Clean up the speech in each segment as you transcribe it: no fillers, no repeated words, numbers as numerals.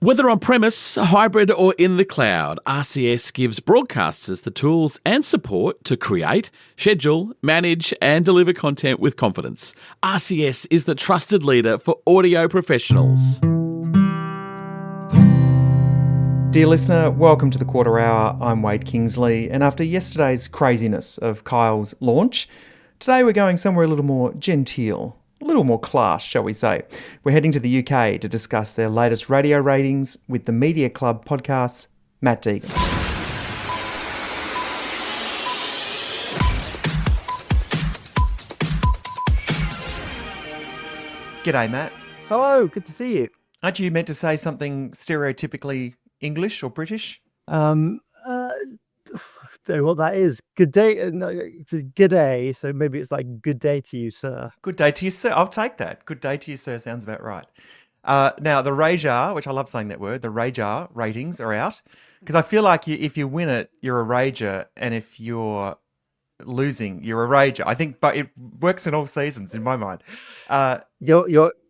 Whether on premise, hybrid, or in the cloud, RCS gives broadcasters the tools and support to create, schedule, manage, and deliver content with confidence. RCS is the trusted leader for audio professionals. Dear listener, welcome to the Quarter Hour. I'm Wade Kingsley, and after yesterday's craziness of Kyle's launch, today we're going somewhere a little more genteel. A little more class, shall we say. We're heading to the UK to discuss their latest radio ratings with the Media Club podcast's Matt Deegan. G'day, Matt. Hello, good to see you. Aren't you meant to say something stereotypically English or British? Don't know what that is. Good day. No, it's a good day, so maybe it's like good day to you, sir. Good day to you, sir. I'll take that. Good day to you, sir. Sounds about right. Now, the RAJAR, which I love saying that word, the RAJAR ratings are out. Because I feel like if you win it, you're a rager. And if you're losing, you're a rager. I think, but it works in all seasons in my mind.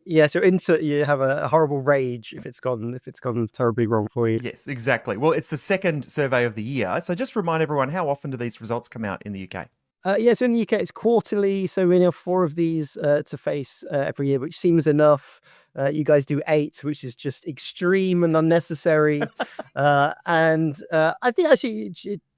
You have a horrible rage if it's gone terribly wrong for you. Yes, exactly. Well, it's the second survey of the year. So just remind everyone, how often do these results come out in the UK? So in the UK it's quarterly, so we have 4 of these to face every year, which seems enough. You guys do 8, which is just extreme and unnecessary. And I think actually,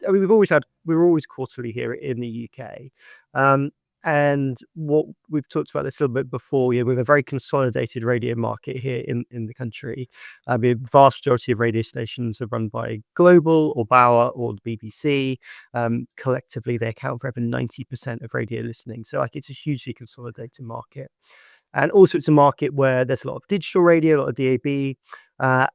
we're always quarterly here in the UK. And what we've talked about this a little bit before, we have a very consolidated radio market here in the country. The vast majority of radio stations are run by Global or Bauer or the BBC. Collectively, they account for over 90% of radio listening. So it's a hugely consolidated market. And also it's a market where there's a lot of digital radio, a lot of DAB,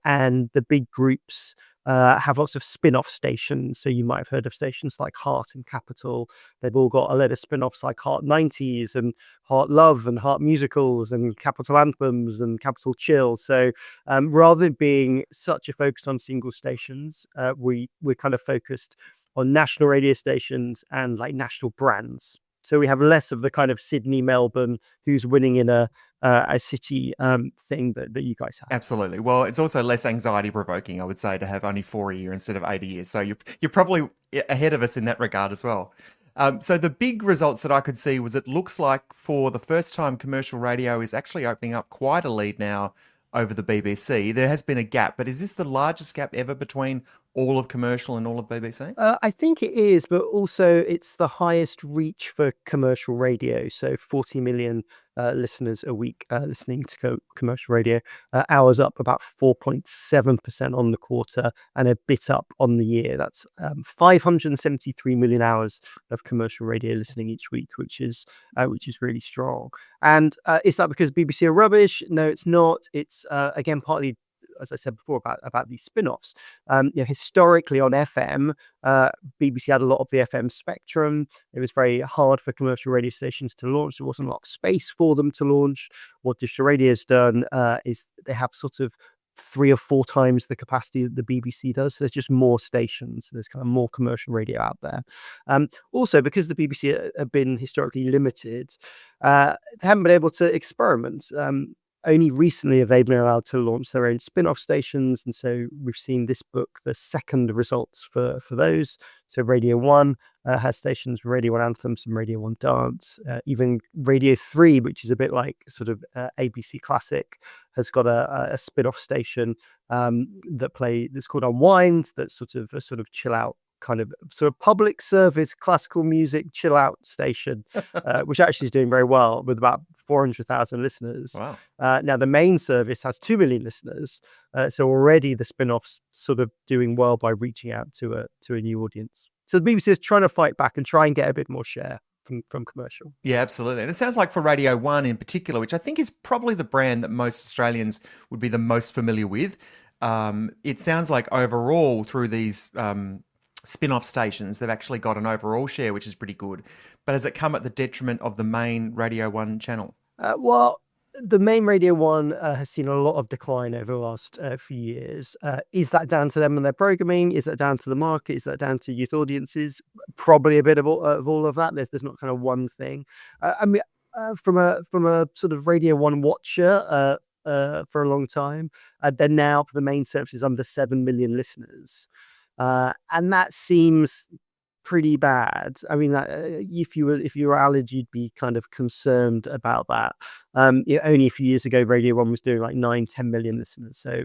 and the big groups have lots of spin-off stations. So you might have heard of stations like Heart and Capital. They've all got a lot of spin-offs like Heart 90s and Heart Love and Heart Musicals and Capital Anthems and Capital Chill. So rather than being such a focus on single stations, we're kind of focused on national radio stations and like national brands. So we have less of the kind of Sydney, Melbourne, who's winning in a city thing that you guys have. Absolutely. Well, it's also less anxiety provoking, I would say, to have only 4 a year instead of 8 a year. So you're probably ahead of us in that regard as well. So the big results that I could see was it looks like for the first time commercial radio is actually opening up quite a lead now over the BBC. There has been a gap, but is this the largest gap ever between all of commercial and all of BBC? I think it is, but also it's the highest reach for commercial radio. So 40 million listeners a week listening to commercial radio. Hours up about 4.7% on the quarter and a bit up on the year. That's 573 million hours of commercial radio listening each week, which is really strong. And is that because BBC are rubbish? No, it's not. It's again partly, as I said before, about these spin-offs. Historically on FM, BBC had a lot of the FM spectrum. It was very hard for commercial radio stations to launch. There wasn't a lot of space for them to launch. What digital radio has done is they have sort of 3 or 4 times the capacity that the BBC does. So there's just more stations. There's kind of more commercial radio out there. Also, because the BBC have been historically limited, they haven't been able to experiment. Only recently have they been allowed to launch their own spin-off stations, and so we've seen this book the second results for those. So Radio 1 has stations, Radio 1 Anthems and Radio 1 Dance. Even Radio 3, which is a bit like sort of ABC Classic, has got a spin-off station that's called Unwind, that's sort of chill out, kind of sort of public service classical music chill out station, which actually is doing very well with about 400,000 listeners. Wow. Now the main service has 2 million listeners, so already the spin-offs sort of doing well by reaching out to a new audience. So the BBC is trying to fight back and try and get a bit more share from commercial. Yeah, absolutely. And it sounds like for Radio 1 in particular, which I think is probably the brand that most Australians would be the most familiar with, it sounds like overall through these spin-off stations, they've actually got an overall share, which is pretty good. But has it come at the detriment of the main Radio 1 channel? Well, the main Radio 1 has seen a lot of decline over the last few years. Is that down to them and their programming? Is that down to the market? Is that down to youth audiences? Probably a bit of all of that. There's not kind of one thing. From a sort of Radio 1 watcher, for a long time. They're now, for the main services, under 7 million listeners. And that seems pretty bad. I mean, if you were Alid, you'd be kind of concerned about that. Only a few years ago, Radio 1 was doing like 9-10 million listeners. So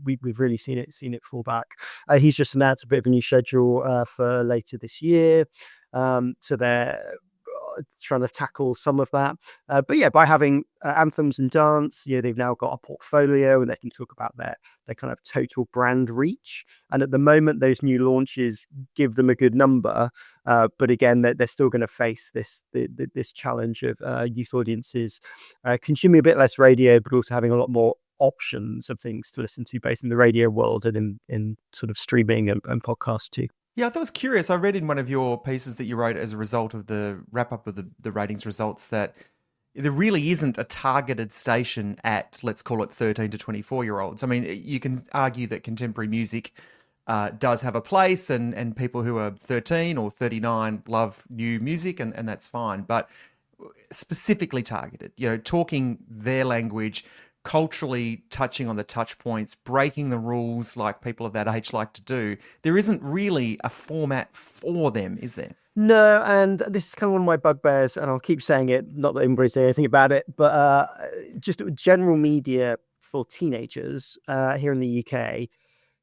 we've really seen it fall back. He's just announced a bit of a new schedule for later this year. So they're trying to tackle some of that. But yeah, by having anthems and dance, they've now got a portfolio and they can talk about their kind of total brand reach. And at the moment, those new launches give them a good number. But again, they're still going to face this challenge of youth audiences consuming a bit less radio, but also having a lot more options of things to listen to based in the radio world and in sort of streaming and podcasts too. Yeah, I thought it was curious. I read in one of your pieces that you wrote as a result of the wrap-up of the ratings results that there really isn't a targeted station at, let's call it 13 to 24-year-olds. I mean, you can argue that contemporary music does have a place and people who are 13 or 39 love new music and that's fine. But specifically targeted, talking their language, culturally touching on the touch points, breaking the rules like people of that age like to do, there isn't really a format for them, is there? No, and this is kind of one of my bugbears, and I'll keep saying it, not that anybody's saying anything about it, but just general media for teenagers here in the UK.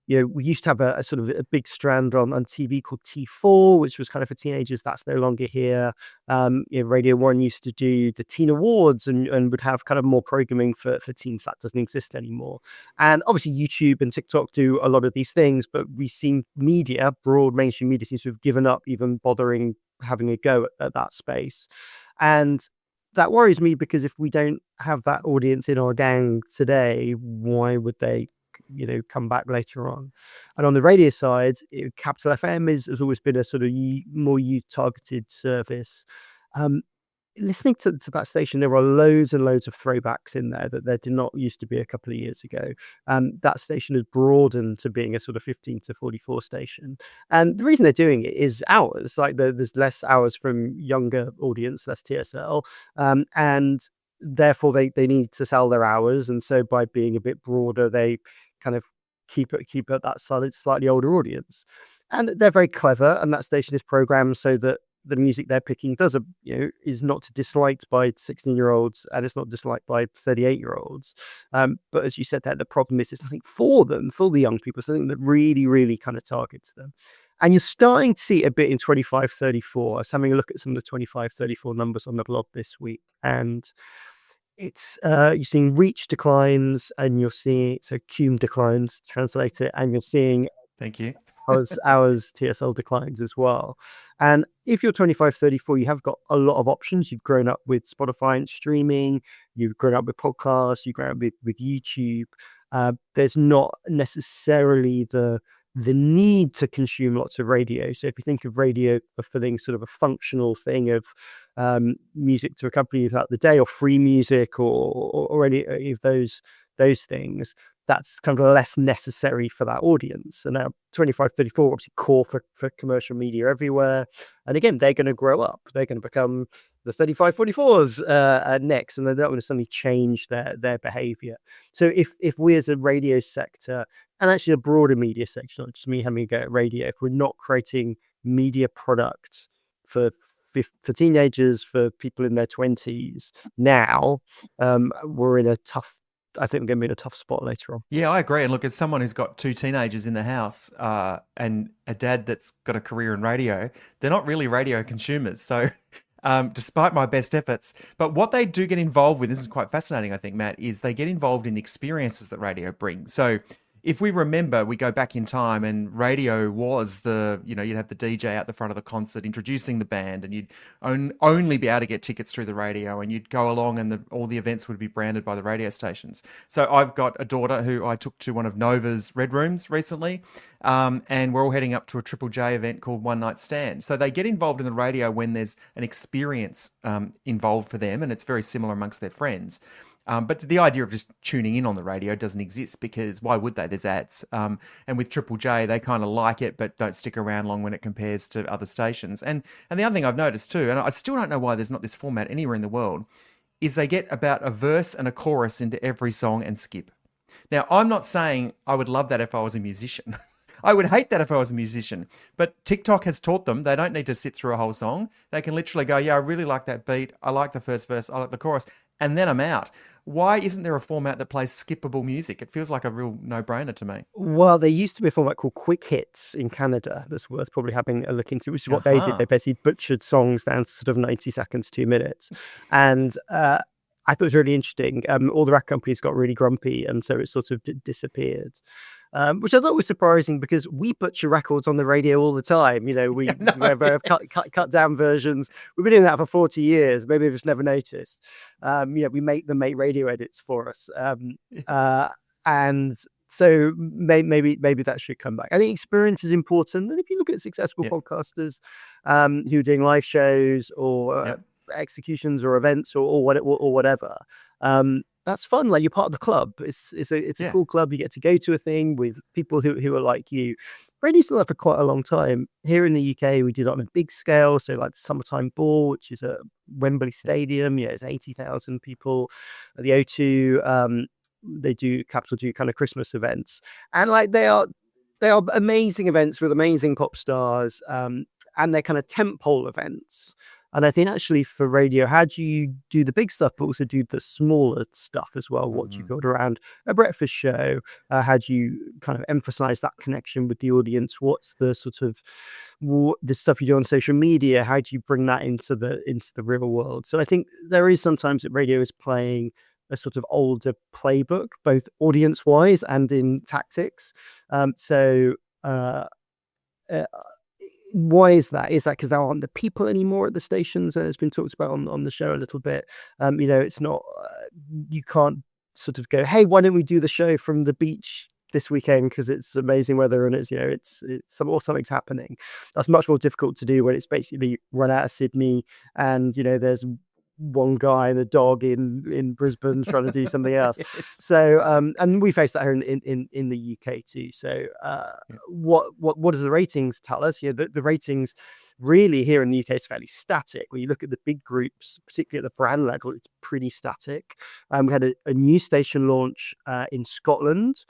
We used to have a sort of a big strand on TV called T4, which was kind of for teenagers. That's no longer here. Radio 1 used to do the Teen Awards and would have kind of more programming for teens. That doesn't exist anymore. And obviously YouTube and TikTok do a lot of these things, but we've seen broad mainstream media seems to have given up even bothering having a go at that space. And that worries me because if we don't have that audience in our gang today, why would they come back later on? And on the radio side, Capital FM has always been a sort of more youth targeted service. Listening to that station, there are loads and loads of throwbacks in there that there did not used to be a couple of years ago. That station has broadened to being a sort of 15 to 44 station. And the reason they're doing it is hours. Like there's less hours from younger audience, less TSL. And therefore they need to sell their hours. And so by being a bit broader, they kind of keep it that slightly older audience. And they're very clever. And that station is programmed so that the music they're picking is not disliked by 16-year-olds and it's not disliked by 38-year-olds. But as you said, that the problem is it's nothing for them, for the young people, something that really, really kind of targets them. And you're starting to see a bit in 25-34. I was having a look at some of the 25-34 numbers on the blog this week, and it's you're seeing reach declines, and you're seeing cum declines, translate it, and you're seeing thank you hours TSL declines as well. And if you're 25-34, you have got a lot of options. You've grown up with Spotify and streaming, you've grown up with podcasts, you've grown up with YouTube. There's not necessarily the need to consume lots of radio. So if you think of radio fulfilling sort of a functional thing of music to accompany you throughout the day, or free music, or any of those things, that's kind of less necessary for that audience. And now 25-34, obviously core for commercial media everywhere. And again, they're going to grow up. They're going to become the 35-44s next, and they're not going to suddenly change their behavior. So if we as a radio sector, and actually a broader media sector, not just me having a go at radio, if we're not creating media products for teenagers, for people in their 20s now, we're in a tough, I think we're going to be in a tough spot later on. Yeah, I agree. And look, as someone who's got two teenagers in the house and a dad that's got a career in radio, they're not really radio consumers. So despite my best efforts, but what they do get involved with, this is quite fascinating, I think, Matt, is they get involved in the experiences that radio brings. So if we remember, we go back in time and radio was you'd have the DJ out the front of the concert introducing the band, and you'd only be able to get tickets through the radio, and you'd go along and all the events would be branded by the radio stations. So I've got a daughter who I took to one of Nova's Red Rooms recently, and we're all heading up to a Triple J event called One Night Stand. So they get involved in the radio when there's an experience involved for them, and it's very similar amongst their friends. But the idea of just tuning in on the radio doesn't exist, because why would they? There's ads. And with Triple J, they kind of like it, but don't stick around long when it compares to other stations. And the other thing I've noticed too, and I still don't know why there's not this format anywhere in the world, is they get about a verse and a chorus into every song and skip. Now, I'm not saying I would love that if I was a musician. I would hate that if I was a musician. But TikTok has taught them they don't need to sit through a whole song. They can literally go, yeah, I really like that beat. I like the first verse. I like the chorus. And then I'm out. Why isn't there a format that plays skippable music? It feels like a real no-brainer to me. Well, there used to be a format called Quick Hits in Canada that's worth probably having a look into, which is what they did. They basically butchered songs down to sort of 90 seconds, 2 minutes. And I thought it was really interesting. All the record companies got really grumpy, and so it sort of disappeared. Which I thought was surprising because we butcher records on the radio all the time. You know, we have cut down versions. We've been doing that for 40 years. Maybe we've just never noticed. You know, we make them make radio edits for us. And so maybe that should come back. I think experience is important. And if you look at successful podcasters who are doing live shows or executions or events or whatever, that's fun. Like, you're part of the club. It's a cool club. You get to go to a thing with people who are like you. Radio's done that for quite a long time. Here in the UK, we do that on a big scale. So like the Summertime Ball, which is at Wembley Stadium, it's 80,000 people. At the O2, Capital do kind of Christmas events, and like they are amazing events with amazing pop stars, and they're kind of tentpole events. And I think actually for radio, how do you do the big stuff, but also do the smaller stuff as well? What do you build around a breakfast show? How do you kind of emphasize that connection with the audience? What's the sort of the stuff you do on social media? How do you bring that into the real world? So I think there is sometimes that radio is playing a sort of older playbook, both audience wise and in tactics. Why is that? Is that because there aren't the people anymore at the stations? It's been talked about on the show a little bit. It's not, you can't sort of go, hey, why don't we do the show from the beach this weekend because it's amazing weather and it's something's happening. That's much more difficult to do when it's basically run out of Sydney and there's one guy and a dog in Brisbane trying to do something else. So and we face that here in the UK too. So what does the ratings tell us? The ratings really here in the UK is fairly static. When you look at the big groups, particularly at the brand level, it's pretty static. We had a new station launch in Scotland,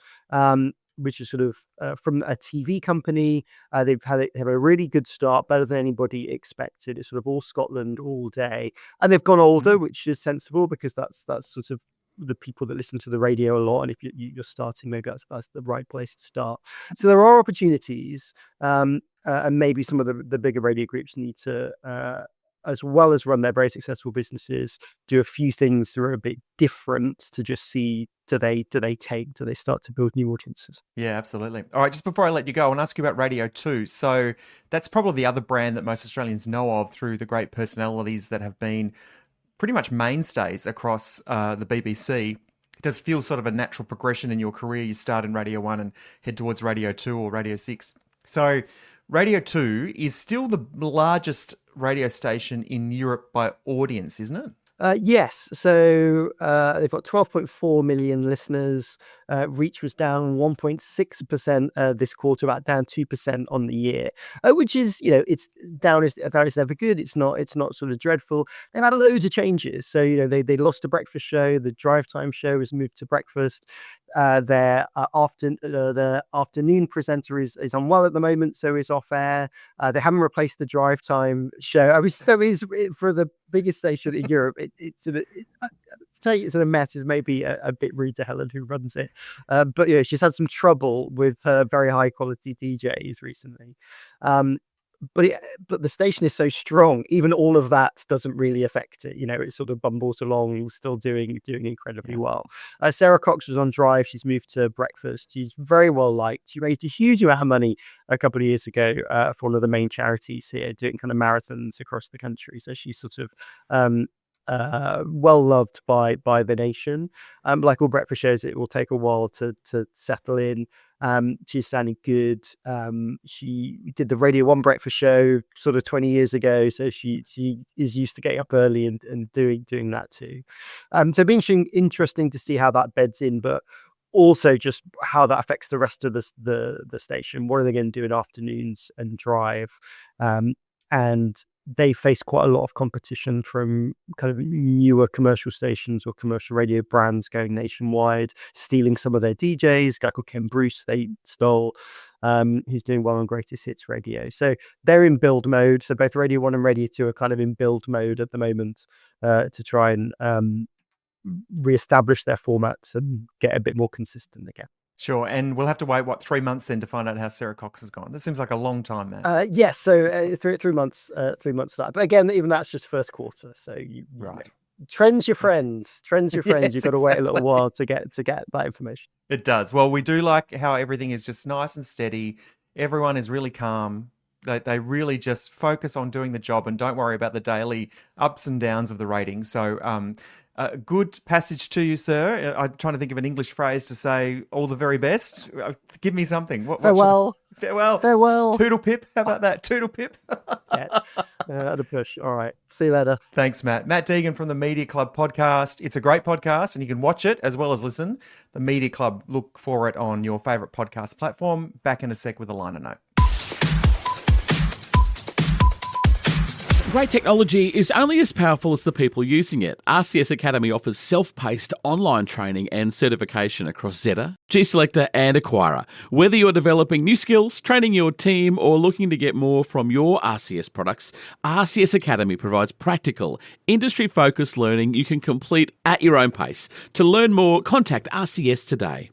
which is sort of from a TV company. They have a really good start, better than anybody expected. It's sort of all Scotland all day, and they've gone older, which is sensible because that's sort of the people that listen to the radio a lot. And if you're starting, maybe that's the right place to start. So there are opportunities, and maybe some of the bigger radio groups need to, as well as run their very successful businesses, do a few things that are a bit different to just see, do they start to build new audiences? Yeah, absolutely. All right, just before I let you go, I want to ask you about Radio 2. So that's probably the other brand that most Australians know of through the great personalities that have been pretty much mainstays across the BBC. It does feel sort of a natural progression in your career. You start in Radio 1 and head towards Radio 2 or Radio 6. So Radio 2 is still the largest radio station in Europe by audience, isn't it? Yes. So they've got 12.4 million listeners. Reach was down 1.6% this quarter, about down 2% on the year, which is, it's down as never good. It's not sort of dreadful. They've had loads of changes. So, they lost a breakfast show. The drive time show has moved to breakfast. Their afternoon presenter is unwell at the moment, so is off air. They haven't replaced the drive time show. That is for the biggest station in Europe. It's a mess is maybe a bit rude to Helen who runs it, but she's had some trouble with her very high quality DJs recently. But the station is so strong, even all of that doesn't really affect it. It sort of bumbles along, still doing incredibly well. Sarah Cox was on Drive. She's moved to breakfast. She's very well liked. She raised a huge amount of money a couple of years ago for one of the main charities here, doing kind of marathons across the country. So she's sort of well loved by the nation. Like all breakfast shows, it will take a while to settle in. She's sounding good. She did the Radio 1 breakfast show sort of 20 years ago, so she is used to getting up early and doing that too. So it'll be interesting to see how that beds in, but also just how that affects the rest of the station. What are they going to do in afternoons and Drive? And they face quite a lot of competition from kind of newer commercial stations or commercial radio brands going nationwide, stealing some of their DJs. A guy called Ken Bruce they stole, who's doing well on Greatest Hits Radio. So they're in build mode. So both Radio 1 and Radio 2 are kind of in build mode at the moment to try and reestablish their formats and get a bit more consistent again. Sure, and we'll have to wait, 3 months then to find out how Sarah Cox has gone. This seems like a long time, man. Yes, so 3 months, 3 months for that. But again, even that's just first quarter. So Right. Trends your friend. Trends your friend. Yes, You've got to wait a little exactly. while to get that information. It does. Well, we do like how everything is just nice and steady. Everyone is really calm. They really just focus on doing the job and don't worry about the daily ups and downs of the ratings. So, good passage to you, sir. I'm trying to think of an English phrase to say all the very best. Give me something. Farewell. Farewell. Farewell. Toodle pip. How about that? Toodle pip. Yes. At a push. All right. See you later. Thanks, Matt. Matt Deegan from the Media Club podcast. It's a great podcast and you can watch it as well as listen. The Media Club, look for it on your favourite podcast platform. Back in a sec with a liner note. Great technology is only as powerful as the people using it. RCS Academy offers self-paced online training and certification across Zeta, G-Selector and Acquirer. Whether you're developing new skills, training your team or looking to get more from your RCS products, RCS Academy provides practical, industry-focused learning you can complete at your own pace. To learn more, contact RCS today.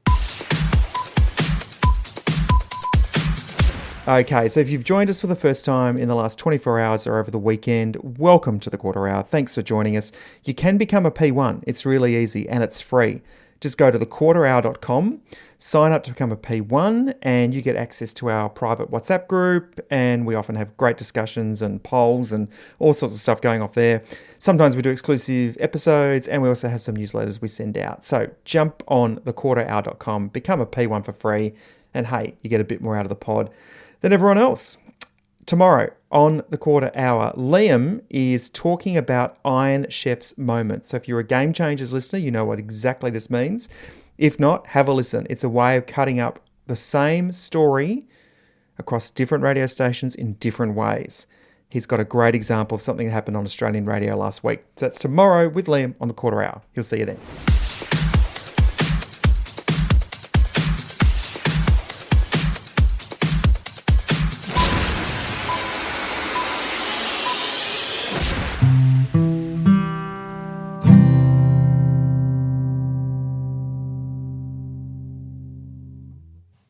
Okay, so if you've joined us for the first time in the last 24 hours or over the weekend, welcome to the Quarter Hour. Thanks for joining us. You can become a P1. It's really easy and it's free. Just go to thequarterhour.com, sign up to become a P1, and you get access to our private WhatsApp group, and we often have great discussions and polls and all sorts of stuff going off there. Sometimes we do exclusive episodes, and we also have some newsletters we send out. So jump on thequarterhour.com, become a P1 for free, and hey, you get a bit more out of the pod than everyone else. Tomorrow on the Quarter Hour, Liam is talking about Iron Chef's moment. So if you're a Game Changers listener, you know what exactly this means. If not, have a listen. It's a way of cutting up the same story across different radio stations in different ways. He's got a great example of something that happened on Australian radio last week. So that's tomorrow with Liam on the Quarter Hour. He'll see you then.